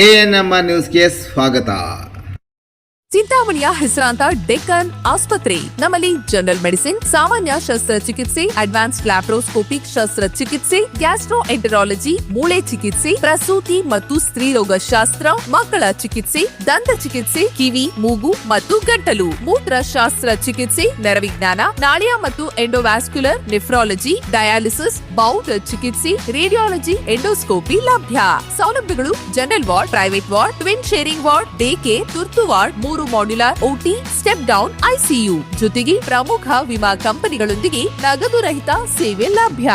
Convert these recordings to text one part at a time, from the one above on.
ANM ನ್ಯೂಸ್ಗೆ ಸ್ವಾಗತ. ಚಿಂತಾಮಣಿಯ ಹೆಸರಾಂತ ಡೆಕ್ಕನ್ ಆಸ್ಪತ್ರೆ. ನಮ್ಮಲ್ಲಿ ಜನರಲ್ ಮೆಡಿಸಿನ್, ಸಾಮಾನ್ಯ ಶಸ್ತ್ರಚಿಕಿತ್ಸೆ, ಅಡ್ವಾನ್ಸ್ಡ್ ಲ್ಯಾಪ್ರೋಸ್ಕೋಪಿಕ್ ಶಸ್ತ್ರಚಿಕಿತ್ಸೆ, ಗ್ಯಾಸ್ಟ್ರೋಎಂಟರಾಲಜಿ, ಮೂಳೆ ಚಿಕಿತ್ಸೆ, ಪ್ರಸೂತಿ ಮತ್ತು ಸ್ತ್ರೀರೋಗ ಶಾಸ್ತ್ರ, ಮಕ್ಕಳ ಚಿಕಿತ್ಸೆ, ದಂತ ಚಿಕಿತ್ಸೆ, ಕಿವಿ, ಮೂಗು ಮತ್ತು ಗಂಟಲು, ಮೂತ್ರ ಶಾಸ್ತ್ರ ಚಿಕಿತ್ಸೆ, ನರವಿಜ್ಞಾನ, ನಾಳಿಯ ಮತ್ತು ಎಂಡೋವ್ಯಾಸ್ಕ್ಯುಲರ್, ನೆಫ್ರಾಲಜಿ, ಡಯಾಲಿಸಿಸ್, ಬೌಲ್ ಚಿಕಿತ್ಸೆ, ರೇಡಿಯಾಲಜಿ, ಎಂಡೋಸ್ಕೋಪಿ ಲಭ್ಯ. ಸೌಲಭ್ಯಗಳು: general ward, private ward, twin sharing ward, day care, ತುರ್ತು ward, 3 modular OT, step down ICU, ಜೊತೆಗೆ ಪ್ರಮುಖ ವಿಮಾ ಕಂಪನಿಗಳೊಂದಿಗೆ ನಗದು ರಹಿತ ಸೇವೆ ಲಭ್ಯ.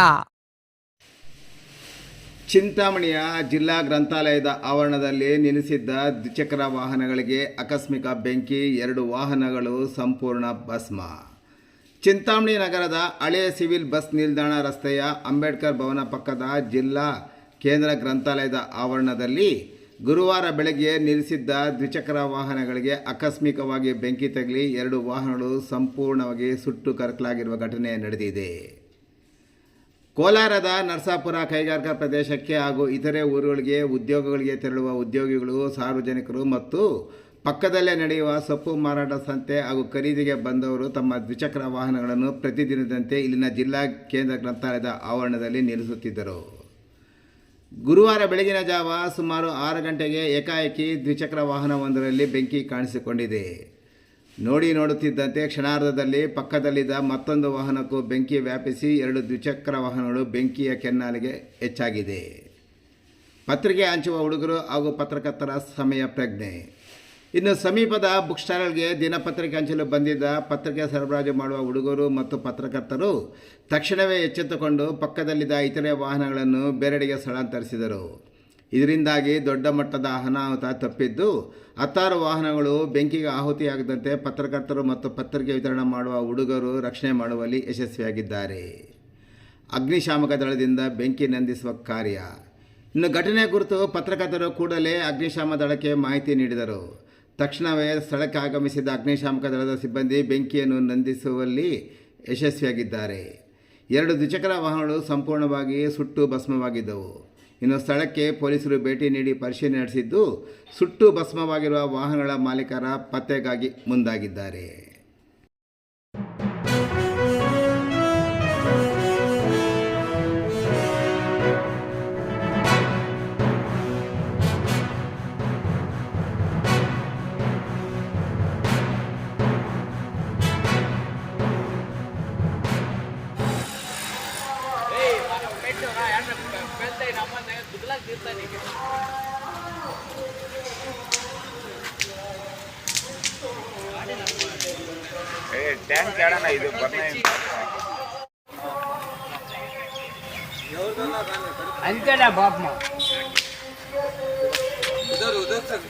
ಚಿಂತಾಮಣಿಯ ಜಿಲ್ಲಾ ಗ್ರಂಥಾಲಯದ ಆವರಣದಲ್ಲಿ ನಿಲ್ಲಿಸಿದ್ದ ದ್ವಿಚಕ್ರ ವಾಹನಗಳಿಗೆ ಆಕಸ್ಮಿಕ ಬೆಂಕಿ, 2 ವಾಹನಗಳು ಸಂಪೂರ್ಣ ಭಸ್ಮ. ಚಿಂತಾಮಣಿ ನಗರದ ಹಳೆಯ ಸಿವಿಲ್ ಬಸ್ ನಿಲ್ದಾಣ ರಸ್ತೆಯ ಅಂಬೇಡ್ಕರ್ ಭವನ ಪಕ್ಕದ ಜಿಲ್ಲಾ ಕೇಂದ್ರ ಗ್ರಂಥಾಲಯದ ಆವರಣದಲ್ಲಿ ಗುರುವಾರ ಬೆಳಗ್ಗೆ ನಿಲ್ಲಿಸಿದ್ದ ದ್ವಿಚಕ್ರ ವಾಹನಗಳಿಗೆ ಆಕಸ್ಮಿಕವಾಗಿ ಬೆಂಕಿ ತಗುಲಿ 2 ವಾಹನಗಳು ಸಂಪೂರ್ಣವಾಗಿ ಸುಟ್ಟು ಕರಕಲಾಗಿರುವ ಘಟನೆ ನಡೆದಿದೆ. ಕೋಲಾರದ ನರಸಾಪುರ ಕೈಗಾರಿಕಾ ಪ್ರದೇಶಕ್ಕೆ ಹಾಗೂ ಇತರೆ ಊರುಗಳಿಗೆ ಉದ್ಯೋಗಗಳಿಗೆ ತೆರಳುವ ಉದ್ಯೋಗಿಗಳು, ಸಾರ್ವಜನಿಕರು ಮತ್ತು ಪಕ್ಕದಲ್ಲೇ ನಡೆಯುವ ಸೊಪ್ಪು ಮಾರಾಟ ಸಂತೆ ಹಾಗೂ ಖರೀದಿಗೆ ಬಂದವರು ತಮ್ಮ ದ್ವಿಚಕ್ರ ವಾಹನಗಳನ್ನು ಪ್ರತಿದಿನದಂತೆ ಇಲ್ಲಿನ ಜಿಲ್ಲಾ ಕೇಂದ್ರ ಗ್ರಂಥಾಲಯದ ಆವರಣದಲ್ಲಿ ನಿಲ್ಲಿಸುತ್ತಿದ್ದರು. ಗುರುವಾರ ಬೆಳಗಿನ ಜಾವ ಸುಮಾರು 6 ಗಂಟೆಗೆ ಏಕಾಏಕಿ ದ್ವಿಚಕ್ರ ವಾಹನವೊಂದರಲ್ಲಿ ಬೆಂಕಿ ಕಾಣಿಸಿಕೊಂಡಿದೆ. ನೋಡುತ್ತಿದ್ದಂತೆ ಕ್ಷಣಾರ್ಧದಲ್ಲಿ ಪಕ್ಕದಲ್ಲಿದ್ದ ಮತ್ತೊಂದು ವಾಹನಕ್ಕೂ ಬೆಂಕಿ ವ್ಯಾಪಿಸಿ 2 ದ್ವಿಚಕ್ರ ವಾಹನಗಳು ಬೆಂಕಿಯ ಕೆನ್ನಾಲಿಗೆ ಹೆಚ್ಚಾಗಿದೆ. ಪತ್ರಿಕೆ ಹಂಚುವ ಹುಡುಗರು ಹಾಗೂ ಪತ್ರಕರ್ತರ ಸಮಯ ಪ್ರಜ್ಞೆ. ಇನ್ನು ಸಮೀಪದ ಬುಕ್ ಸ್ಟಾಲ್ಗೆ ದಿನಪತ್ರಿಕೆ ಹಂಚಲು ಬಂದಿದ್ದ ಪತ್ರಿಕೆ ಸರಬರಾಜು ಮಾಡುವ ಹುಡುಗರು ಮತ್ತು ಪತ್ರಕರ್ತರು ತಕ್ಷಣವೇ ಎಚ್ಚೆತ್ತುಕೊಂಡು ಪಕ್ಕದಲ್ಲಿದ್ದ ಇತರೆ ವಾಹನಗಳನ್ನು ಬೇರೆಡೆಗೆ ಸ್ಥಳಾಂತರಿಸಿದರು. ಇದರಿಂದಾಗಿ ದೊಡ್ಡ ಮಟ್ಟದ ಅನಾಹುತ ತಪ್ಪಿದ್ದು 16 ವಾಹನಗಳು ಬೆಂಕಿಗೆ ಆಹುತಿಯಾಗದಂತೆ ಪತ್ರಕರ್ತರು ಮತ್ತು ಪತ್ರಿಕೆ ವಿತರಣೆ ಮಾಡುವ ಹುಡುಗರು ರಕ್ಷಣೆ ಮಾಡುವಲ್ಲಿ ಯಶಸ್ವಿಯಾಗಿದ್ದಾರೆ. ಅಗ್ನಿಶಾಮಕ ದಳದಿಂದ ಬೆಂಕಿ ನಂದಿಸುವ ಕಾರ್ಯ. ಇನ್ನು ಘಟನೆ ಕುರಿತು ಪತ್ರಕರ್ತರು ಕೂಡಲೇ ಅಗ್ನಿಶಾಮಕ ದಳಕ್ಕೆ ಮಾಹಿತಿ ನೀಡಿದರು. ತಕ್ಷಣವೇ ಸ್ಥಳಕ್ಕೆ ಆಗಮಿಸಿದ ಅಗ್ನಿಶಾಮಕ ದಳದ ಸಿಬ್ಬಂದಿ ಬೆಂಕಿಯನ್ನು ನಂದಿಸುವಲ್ಲಿ ಯಶಸ್ವಿಯಾಗಿದ್ದಾರೆ. 2 ದ್ವಿಚಕ್ರ ವಾಹನಗಳು ಸಂಪೂರ್ಣವಾಗಿ ಸುಟ್ಟು ಭಸ್ಮವಾಗಿದ್ದವು. ಇನ್ನು ಸ್ಥಳಕ್ಕೆ ಪೊಲೀಸರು ಭೇಟಿ ನೀಡಿ ಪರಿಶೀಲನೆ ನಡೆಸಿದ್ದು, ಸುಟ್ಟು ಭಸ್ಮವಾಗಿರುವ ವಾಹನಗಳ ಮಾಲೀಕರ ಪತ್ತೆಗಾಗಿ ಮುಂದಾಗಿದ್ದಾರೆ. ಟ್ಯಾಂಕ್ ಆಡೋಣ ಇದು ಬರ್ನೇ ಅಂತೆಲ್ಲ ಬಾಪ್ಮ ಉದರ್ ಉದರ್ ಸರ್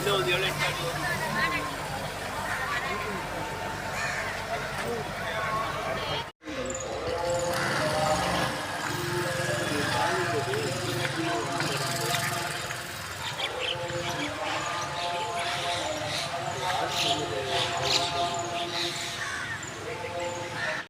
No, the